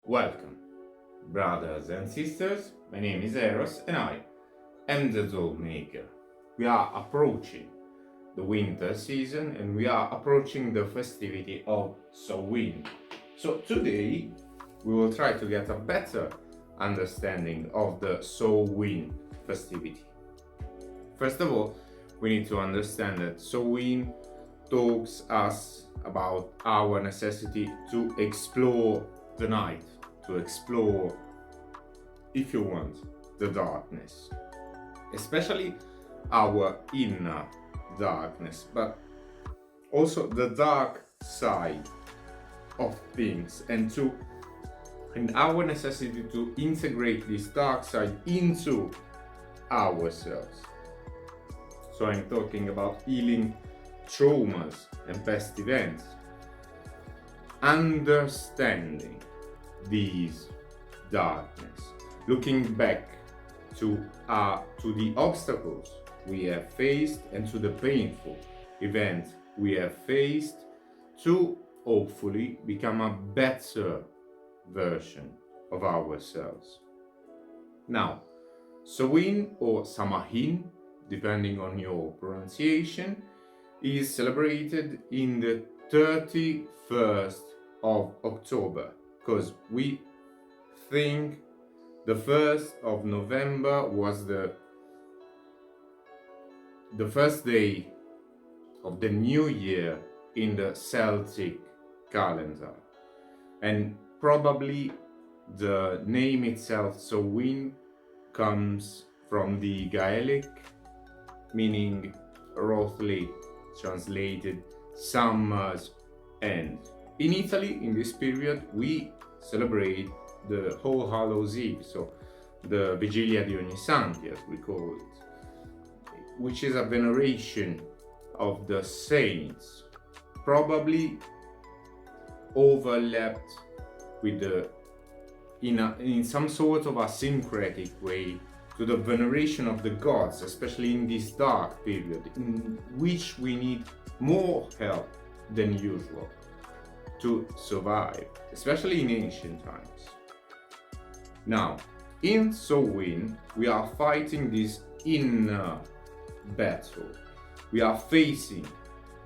Welcome, brothers and sisters. My name is Eros and I am the Doll Maker. We are approaching the winter season and we are approaching the festivity of Samhain. So today we will try to get a better understanding of the Samhain festivity. First of all, we need to understand that Samhain talks us about our necessity to explore the night, to explore, if you want, the darkness, especially our inner darkness, but also the dark side of things, and our necessity to integrate this dark side into ourselves. So I'm talking about healing traumas and past events, understanding these darkness, looking back to the obstacles we have faced and to the painful events we have faced, to hopefully become a better version of ourselves. Now, Samhain or Samahin, depending on your pronunciation, is celebrated in the 31st of October, because we think the 1st of November was the first day of the new year in the Celtic calendar. And probably the name itself, Samhain, comes from the Gaelic, meaning roughly translated summer's end. In Italy, in this period, we celebrate the All Hallows Eve, so the Vigilia di Ognissanti, as we call it, which is a veneration of the saints, probably overlapped with in some sort of a syncretic way to the veneration of the gods, especially in this dark period in which we need more help than usual to survive, especially in ancient times. Now, in Samhain, we are fighting this inner battle. We are facing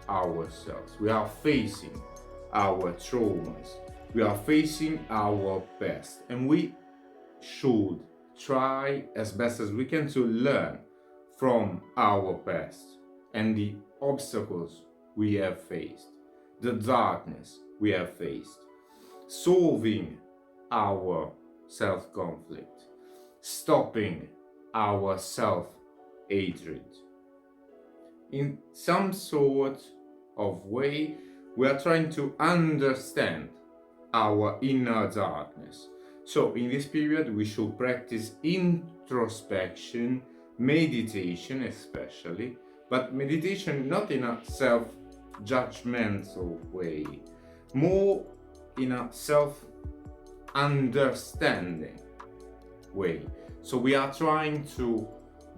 ourselves. We are facing our traumas. We are facing our past. And we should try as best as we can to learn from our past and the obstacles we have faced, the darkness we have faced, solving our self-conflict, stopping our self-hatred. In some sort of way, we are trying to understand our inner darkness. So in this period, we should practice introspection, meditation especially, but meditation not in a self-judgmental way, more in a self-understanding way. So we are trying to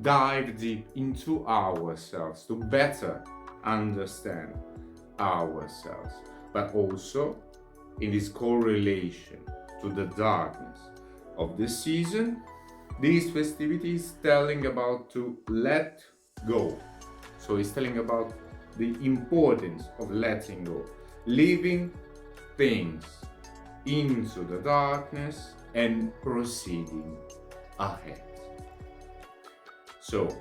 dive deep into ourselves to better understand ourselves, but also in this correlation to the darkness of this season, these festivities telling about to let go. So it's telling about the importance of letting go, leaving things into the darkness and proceeding ahead. So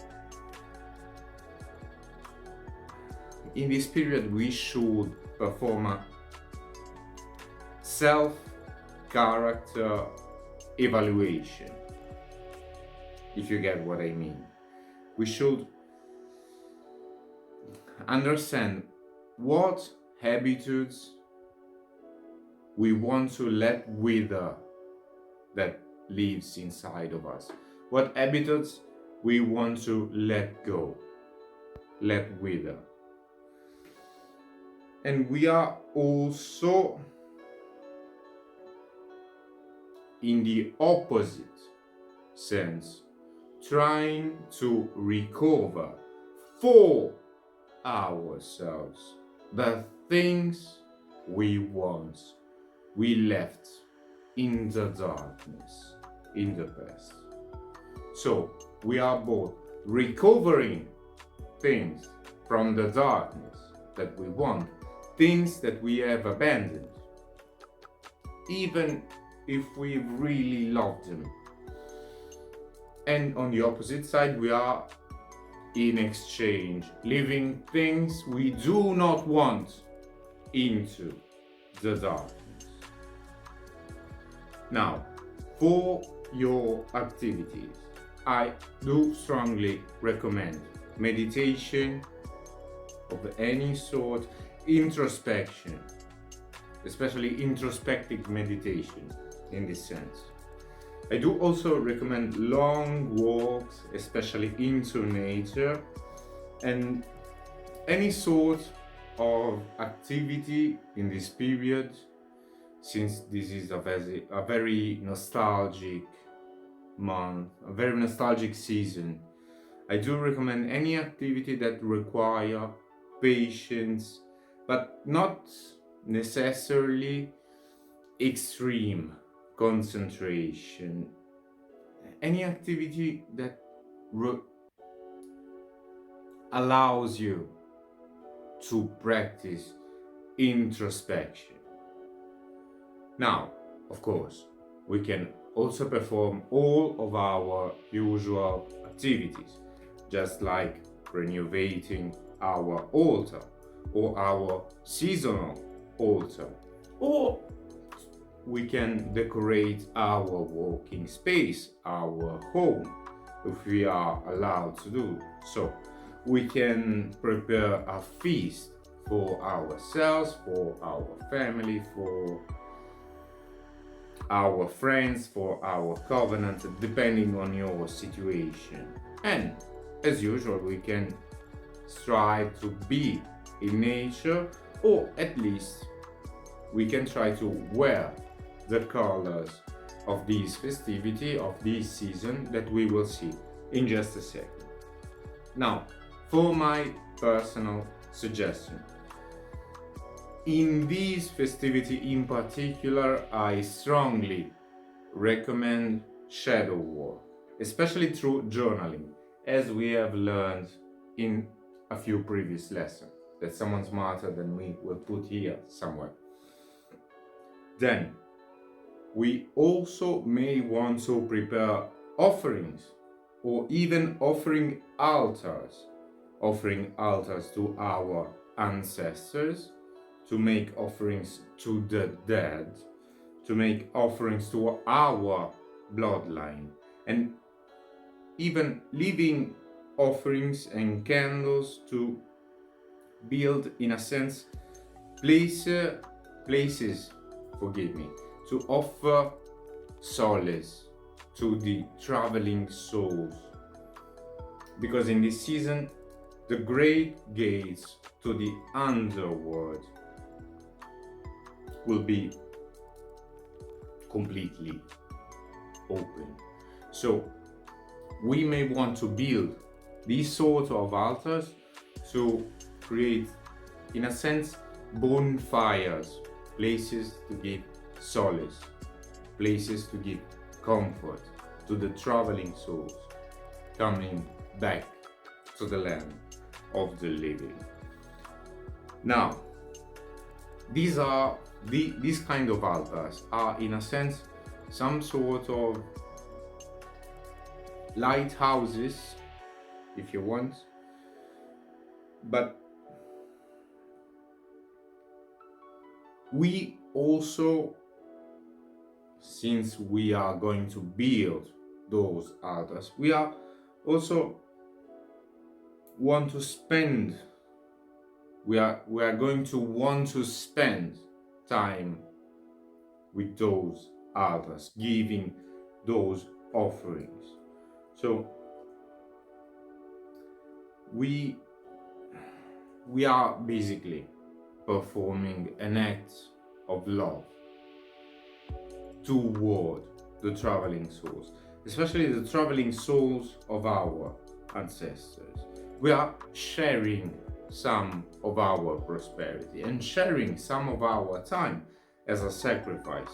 in this period we should perform a self-character evaluation, if you get what I mean. We should understand what habitudes we want to let wither that lives inside of us, what habitudes we want to let go, let wither. And we are also in the opposite sense trying to recover for ourselves the things we left in the darkness in the past. So we are both recovering things from the darkness that we want, things that we have abandoned, even if we really love them. And on the opposite side, we are in exchange leaving things we do not want into the darkness. Now, for your activities, I do strongly recommend meditation of any sort, introspection, especially introspective meditation in this sense. I do also recommend long walks, especially into nature, and any sort of activity in this period, since this is a very nostalgic month, a very nostalgic season. I do recommend any activity that require patience, but not necessarily extreme concentration. Any activity that allows you to practice introspection. Now, of course, we can also perform all of our usual activities, just like renovating our altar or our seasonal altar, or we can decorate our working space, our home, if we are allowed to do so. We can prepare a feast for ourselves, for our family, for our friends, for our covenant, depending on your situation. And as usual, we can strive to be in nature, or at least we can try to wear the colors of this festivity, of this season, that we will see in just a second. Now, for my personal suggestion, in this festivity in particular, I strongly recommend shadow work, especially through journaling, as we have learned in a few previous lessons that someone smarter than me will put here somewhere. Then, we also may want to prepare offerings, or even offering altars to our ancestors, to make offerings to the dead, to make offerings to our bloodline, and even leaving offerings and candles to build, in a sense, places, to offer solace to the traveling souls. Because in this season, the great gates to the underworld will be completely open. So we may want to build these sort of altars to create, in a sense, bonfires, places to give solace, places to give comfort to the traveling souls coming back to the land of the living. Now, these kind of altars are, in a sense, some sort of lighthouses, if you want, but we also, since we are going to build those altars, we are also want to spend, we are going to want to spend time with those altars, giving those offerings. So we are basically performing an act of love toward the traveling souls, especially the traveling souls of our ancestors. We are sharing some of our prosperity and sharing some of our time as a sacrifice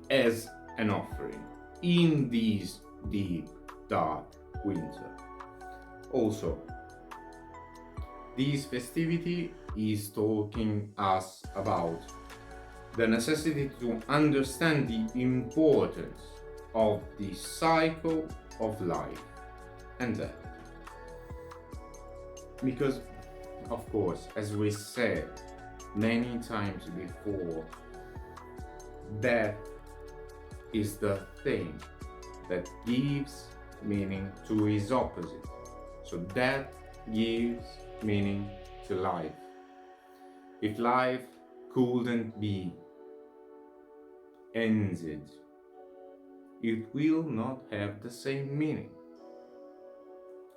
as an offering in this deep, dark winter. Also, this festivity is talking us about the necessity to understand the importance of the cycle of life and death. Because, of course, as we said many times before, death is the thing that gives meaning to its opposite. So death gives meaning to life. If life couldn't be ended, it will not have the same meaning,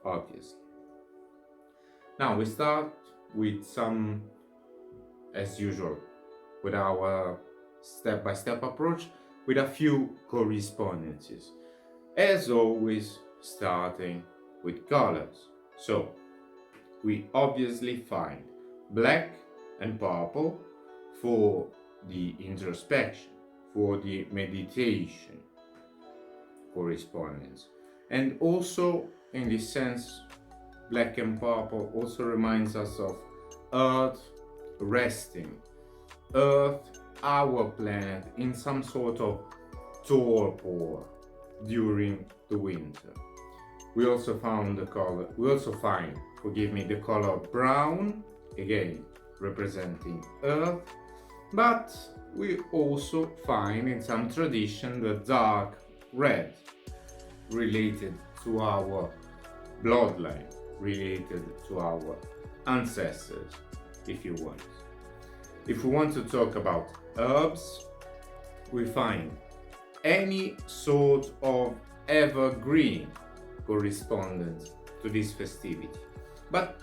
obviously. Now we start with some, as usual, with our step-by-step approach, with a few correspondences. As always, starting with colors. So we obviously find black and purple for the introspection, for the meditation correspondence. And also, in this sense, black and purple also reminds us of Earth resting, Earth, our planet, in some sort of torpor during the winter. We also find the color brown, again representing Earth, but we also find in some tradition the dark red, related to our bloodline, related to our ancestors, if you want. If we want to talk about herbs, we find any sort of evergreen correspondence to this festivity. But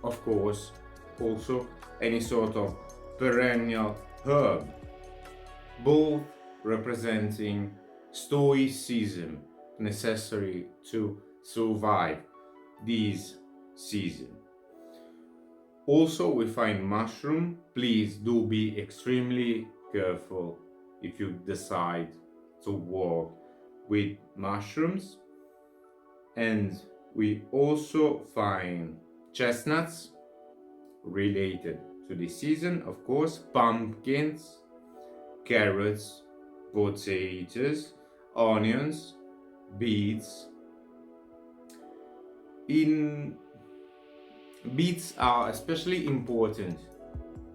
of course, also any sort of perennial herb, both representing stoicism necessary to survive this season. Also, we find mushroom. Please do be extremely careful if you decide to walk with mushrooms. And we also find chestnuts, related to the season, of course, pumpkins, carrots, potatoes, onions, beets. Beets are especially important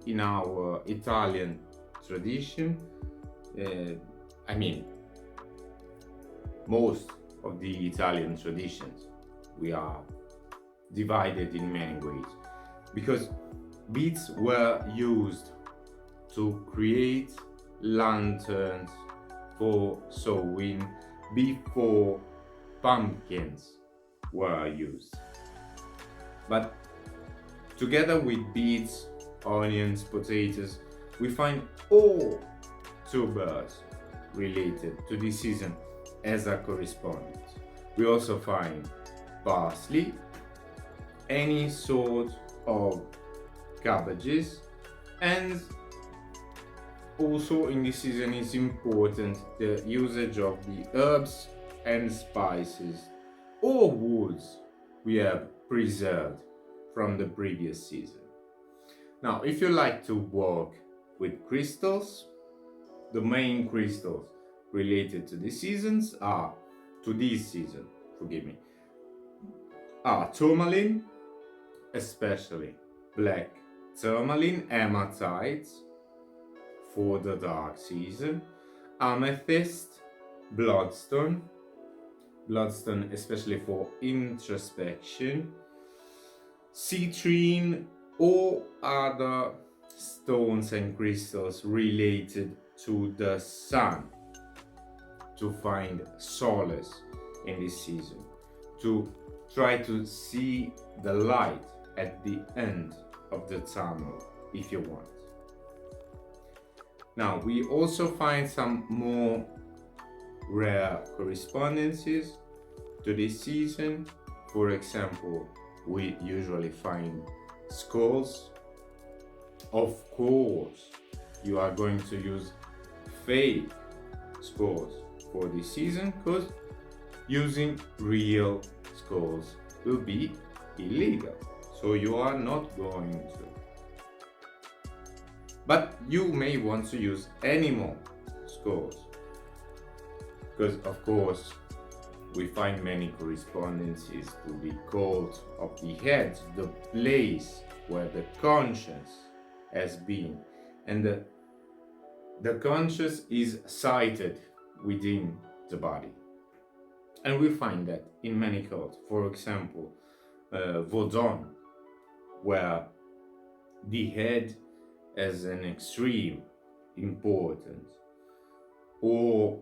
in our Italian tradition. Most of the Italian traditions, we are divided in many ways, because beets were used to create lanterns for sowing before pumpkins were used. But together with beets, onions, potatoes, we find all tubers related to this season as a correspondence. We also find parsley, any sort of cabbages, and also in this season is important the usage of the herbs and spices or woods we have preserved from the previous season. Now, if you like to work with crystals, the main crystals related to this season are tourmaline, especially black tourmaline, hematite for the dark season, amethyst, bloodstone especially for introspection, citrine, or other stones and crystals related to the sun, to find solace in this season, to try to see the light at the end of the tunnel if you want. Now, we also find some more rare correspondences to this season. For example, we usually find skulls. Of course, you are going to use fake scores for this season, because using real scores will be illegal. So you are not going to. But you may want to use animal scores, because of course we find many correspondences to the cult of the head, the place where the conscience has been, and the conscious is sited within the body. And we find that in many cults. For example, Vodun, where the head has an extreme importance. Or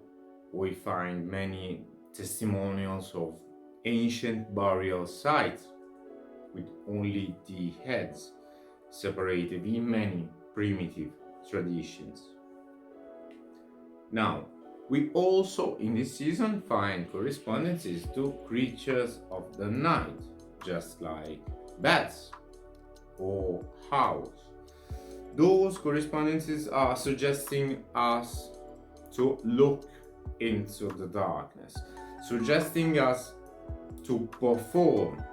we find many testimonials of ancient burial sites with only the heads separated in many primitive traditions. Now, we also in this season find correspondences to creatures of the night, just like bats or owls. Those correspondences are suggesting us to look into the darkness, suggesting us to perform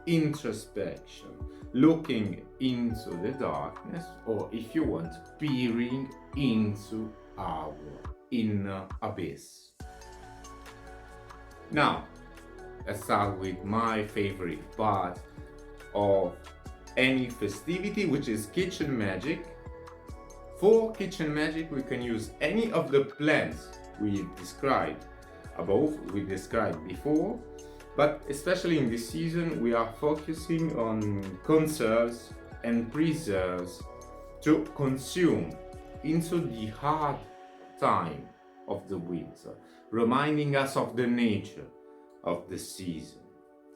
introspection, looking into the darkness, or if you want, peering into our inner abyss. Now, let's start with my favorite part of any festivity, which is kitchen magic. For kitchen magic, we can use any of the plants we described above, we described before, but especially in this season, we are focusing on conserves and preserves to consume into the hard time of the winter, reminding us of the nature of the season.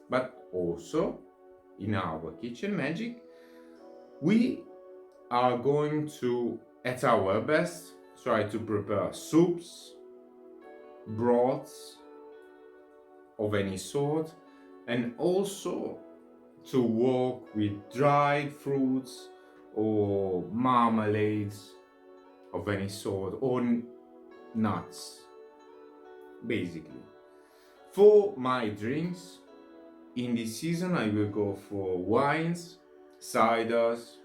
But also, in our kitchen magic, we are going to, at our best, try to prepare soups, broths of any sort, and also to work with dried fruits or marmalades of any sort, or nuts, basically. For my drinks, in this season I will go for wines, ciders,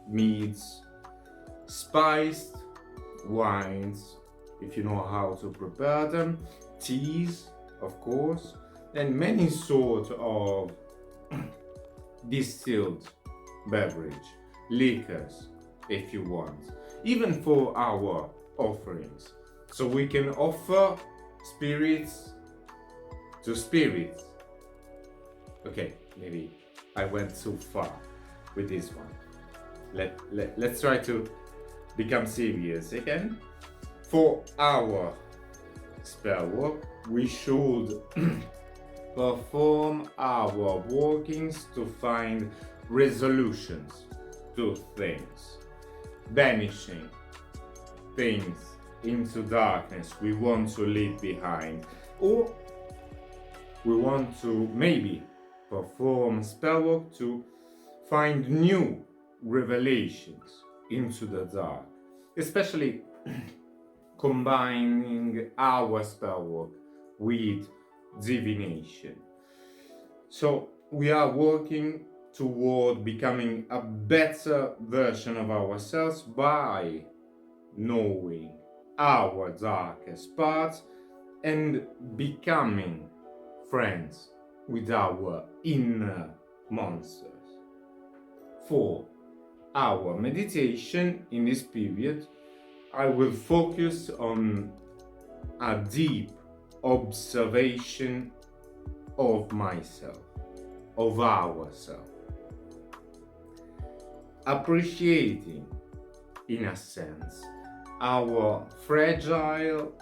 meads, spiced wines, if you know how to prepare them, teas, of course, and many sorts of distilled beverage, liquors, if you want, even for our offerings. So we can offer spirits to spirits. Okay, maybe I went too far with this one. Let's try to become serious again. For our spell work, we should perform our workings to find resolutions to things, banishing things into darkness we want to leave behind, or we want to maybe perform spell work to find new revelations into the dark, especially combining our spell work with divination. So we are working toward becoming a better version of ourselves by knowing our darkest parts and becoming friends with our inner monsters. For our meditation in this period, I will focus on a deep observation of myself, of ourselves, appreciating, in a sense, our fragile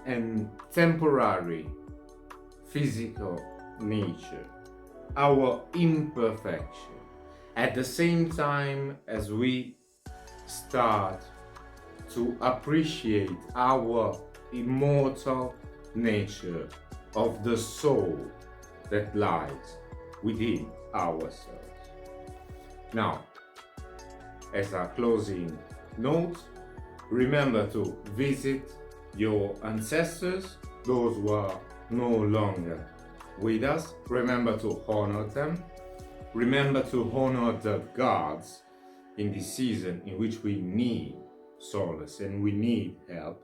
and temporary physical nature, our imperfection, at the same time as we start to appreciate our immortal nature of the soul that lies within ourselves. Now, as a closing note, Remember to visit your ancestors, those who are no longer with us. Remember to honor them. Remember to honor the gods in this season in which we need solace and we need help.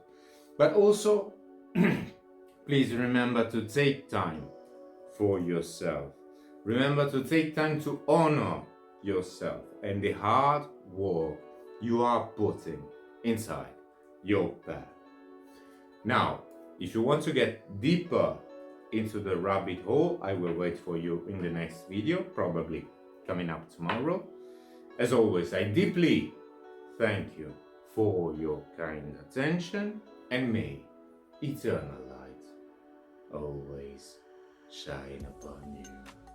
But also, please remember to take time for yourself. Remember to take time to honor yourself and the hard work you are putting inside your path. Now, if you want to get deeper into the rabbit hole, I will wait for you in the next video, probably coming up tomorrow. As always, I deeply thank you for your kind attention, and may eternal light always shine upon you.